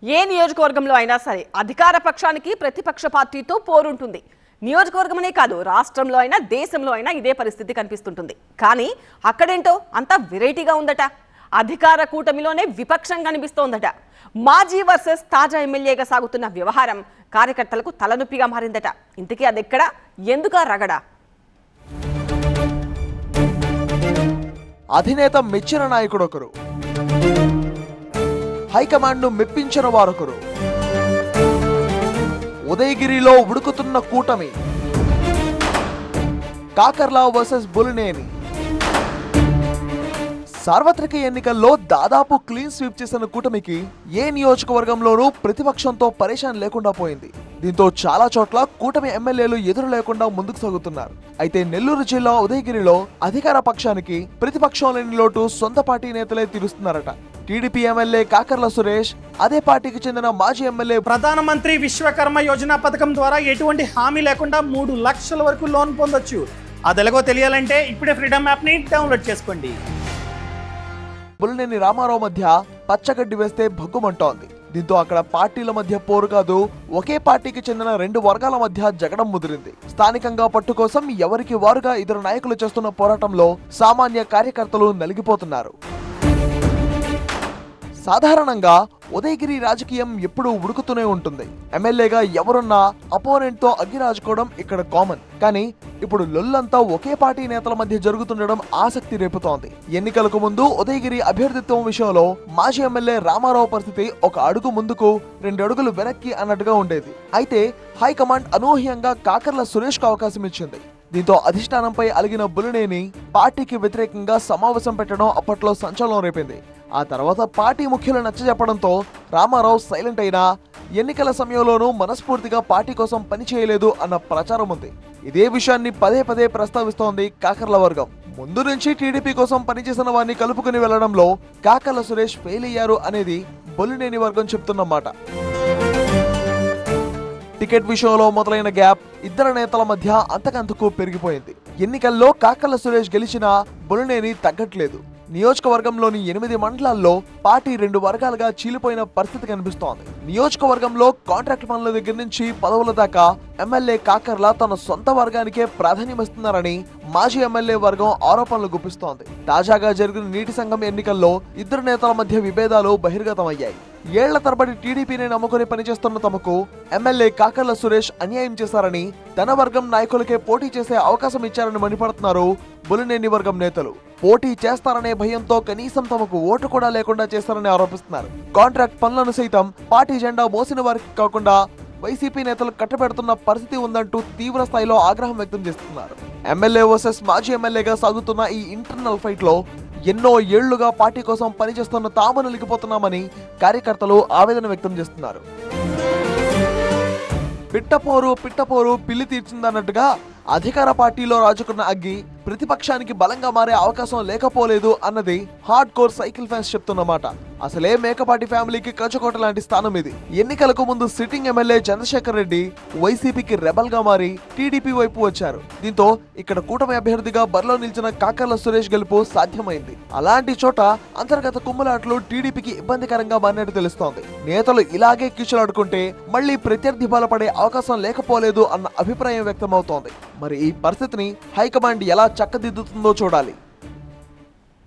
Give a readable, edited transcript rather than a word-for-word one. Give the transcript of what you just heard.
ఏ నియోజకవర్గంలో అయినా సరే అధికార పక్షానికి ప్రతిపక్ష పార్టీతో పోరుంటుంది. నియోజకవర్గమనే కాదు, రాష్ట్రంలో అయినా దేశంలో అయినా ఇదే పరిస్థితి కనిపిస్తుంటుంది. కానీ అక్కడేంటో అంత వెరైటీగా ఉందట. అధికార కూటమిలోనే విపక్షం కనిపిస్తోందట. మాజీ వర్సెస్ తాజా ఎమ్మెల్యేగా సాగుతున్న వ్యవహారం కార్యకర్తలకు తలనొప్పిగా మారిందట. ఇంతకీ అదెక్కడా, ఎందుకా రగడా? అధినేత మెచ్చిన నాయకుడు ఒకరు, హైకమాండ్ ను మెప్పించిన వారొకరు. ఉదయగిరిలో ఉడుకుతున్న కూటమి, కాకర్ల వర్సెస్ బులినేని. సార్వత్రిక ఎన్నికల్లో దాదాపు క్లీన్ స్వీప్ చేసిన కూటమికి ఏ నియోజకవర్గంలోనూ ప్రతిపక్షంతో పరేషాన్ లేకుండా పోయింది. దీంతో చాలా చోట్ల కూటమి ఎమ్మెల్యేలు ఎదురు లేకుండా ముందుకు సాగుతున్నారు. అయితే నెల్లూరు జిల్లా ఉదయగిరిలో అధికార పక్షానికి ప్రతిపక్షం లేని లోటు సొంత పార్టీ నేతలే తీరుస్తున్నారట. టీడీపీ ఎమ్మెల్యే కాకర్ల సురేష్, అదే పార్టీకి చెందిన మాజీ ఎమ్మెల్యే ప్రధానమంత్రి విశ్వకర్మ యోజన పథకం ద్వారా ఎటువంటి హామీ లేకుండా 3 లక్షల వరకు లోన్ పొందొచ్చు. అదెలాగో తెలియాలంటే ఇప్పుడే ఫ్రీడమ్ యాప్ ని డౌన్లోడ్ చేసుకోండి. బులినేని రామారావు మధ్య పచ్చగడ్డి వేస్తే భగ్గుమంటోంది. దీంతో అక్కడ పార్టీల మధ్య పోరు కాదు, ఒకే పార్టీకి చెందిన 2 వర్గాల మధ్య జగడం ముదిరింది. స్థానికంగా పట్టు కోసం ఎవరికి వారుగా ఇద్దరు నాయకులు చేస్తున్న పోరాటంలో సామాన్య కార్యకర్తలు నలిగిపోతున్నారు. సాధారణంగా ఉదయగిరి రాజకీయం ఎప్పుడూ ఉడుకుతూనే ఉంటుంది. ఎమ్మెల్యేగా ఎవరున్నా అపోనెంట్ తో అగ్గిరాజుకోవడం ఇక్కడ కామన్. కానీ ఇప్పుడు లొల్లంతా ఒకే పార్టీ నేతల మధ్య జరుగుతుండడం ఆసక్తి రేపుతోంది. ఎన్నికలకు ముందు ఉదయగిరి అభ్యర్థిత్వం విషయంలో మాజీ ఎమ్మెల్యే రామారావు పరిస్థితి ఒక అడుగు ముందుకు 2 అడుగులు వెనక్కి అన్నట్టుగా ఉండేది. అయితే హైకమాండ్ అనూహ్యంగా కాకర్ల సురేష్ కు అవకాశం ఇచ్చింది. దీంతో అధిష్టానంపై అలిగిన బులినేని పార్టీకి వ్యతిరేకంగా సమావేశం పెట్టడం అప్పట్లో సంచలనం రేపింది. ఆ తర్వాత పార్టీ ముఖ్యులు నచ్చజెప్పడంతో రామారావు సైలెంట్ అయినా ఎన్నికల సమయంలోనూ మనస్ఫూర్తిగా పార్టీ కోసం పనిచేయలేదు అన్న ప్రచారం ఉంది. ఇదే విషయాన్ని పదే పదే ప్రస్తావిస్తోంది కాకర్ల వర్గం. ముందు నుంచి టీడీపీ కోసం పనిచేసిన వారిని కలుపుకుని వెళ్లడంలో కాకర్ల సురేష్ ఫెయిల్ అయ్యారు అనేది బులినేని వర్గం చెప్తున్నమాట. టికెట్ విషయంలో మొదలైన గ్యాప్ ఇద్దరు నేతల మధ్య అంతకంతకు పెరిగిపోయింది. ఎన్నికల్లో కాకర్ల సురేష్ గెలిచినా బులినేని తగ్గట్లేదు. నియోజకవర్గంలోని 8 మండలాల్లో పార్టీ 2 వర్గాలుగా చీలిపోయిన పరిస్థితి కనిపిస్తోంది. నియోజకవర్గంలో కాంట్రాక్ట్ పనుల దగ్గర నుంచి పదవుల దాకా ఎమ్మెల్యే కాకర్ల తన సొంత వర్గానికే ప్రాధాన్యమిస్తున్నారని మాజీ ఎమ్మెల్యే వర్గం ఆరోపణలు గుప్పిస్తోంది. తాజాగా జరిగిన నీటి సంఘం ఎన్నికల్లో ఇద్దరు నేతల మధ్య విభేదాలు బహిర్గతమయ్యాయి. ఏళ్ల తరబడి టీడీపీని నమ్ముకుని పనిచేస్తున్న తమకు ఎమ్మెల్యే కాకర్ల సురేష్ అన్యాయం చేశారని, తన వర్గం నాయకులకే పోటీ చేసే అవకాశం ఇచ్చారని మండిపడుతున్నారు బులినేని వర్గం నేతలు. పోటీ చేస్తారనే భయంతో కనీసం తమకు ఓటు కూడా లేకుండా చేస్తారని ఆరోపిస్తున్నారు. కాంట్రాక్ట్ పనులను సైతం పార్టీ జెండా మోసిన వారికి కాకుండా వైసీపీ నేతలు కట్టబెడుతున్న పరిస్థితి ఉందంటూ తీవ్ర స్థాయిలో ఆగ్రహం వ్యక్తం చేస్తున్నారు. ఎమ్మెల్యే వర్సెస్ మాజీ ఎమ్మెల్యేగా సాగుతున్న ఈ ఇంటర్నల్ ఫైట్ లో ఎన్నో ఏళ్లుగా పార్టీ కోసం పనిచేస్తున్న తాము నలిగిపోతున్నామని కార్యకర్తలు ఆవేదన వ్యక్తం చేస్తున్నారు. పిట్టపోరు పిల్లి తీర్చిందన్నట్టుగా అధికార పార్టీలో రాజుకున్న అగ్గి ప్రతిపక్షానికి బలంగా మారే అవకాశం లేకపోలేదు అన్నది హార్డ్ కోర్ సైకిల్ ఫ్యాన్స్ చెప్తున్నమాట. అసలే మేకపాటి ఫ్యామిలీకి కంచుకోట లాంటి స్థానం ఇది. ఎన్నికలకు ముందు సిట్టింగ్ ఎమ్మెల్యే చంద్రశేఖర్ రెడ్డి వైసీపీకి రెబల్ గా మారి టీడీపీ వైపు వచ్చారు. దీంతో ఇక్కడ కూటమి అభ్యర్థిగా బరిలో నిలిచిన కాకర్ల సురేష్ గెలుపు సాధ్యమైంది. అలాంటి చోట అంతర్గత కుమ్ములాట్లు టీడీపీకి ఇబ్బందికరంగా మారినట్టు తెలుస్తోంది. నేతలు ఇలాగే కీచులాడుకుంటే మళ్లీ ప్రత్యర్థి బలపడే అవకాశం లేకపోలేదు అన్న అభిప్రాయం వ్యక్తమవుతోంది. మరి ఈ పరిస్థితిని హైకమాండ్ ఎలా చక్కదిద్దుతుందో చూడాలి.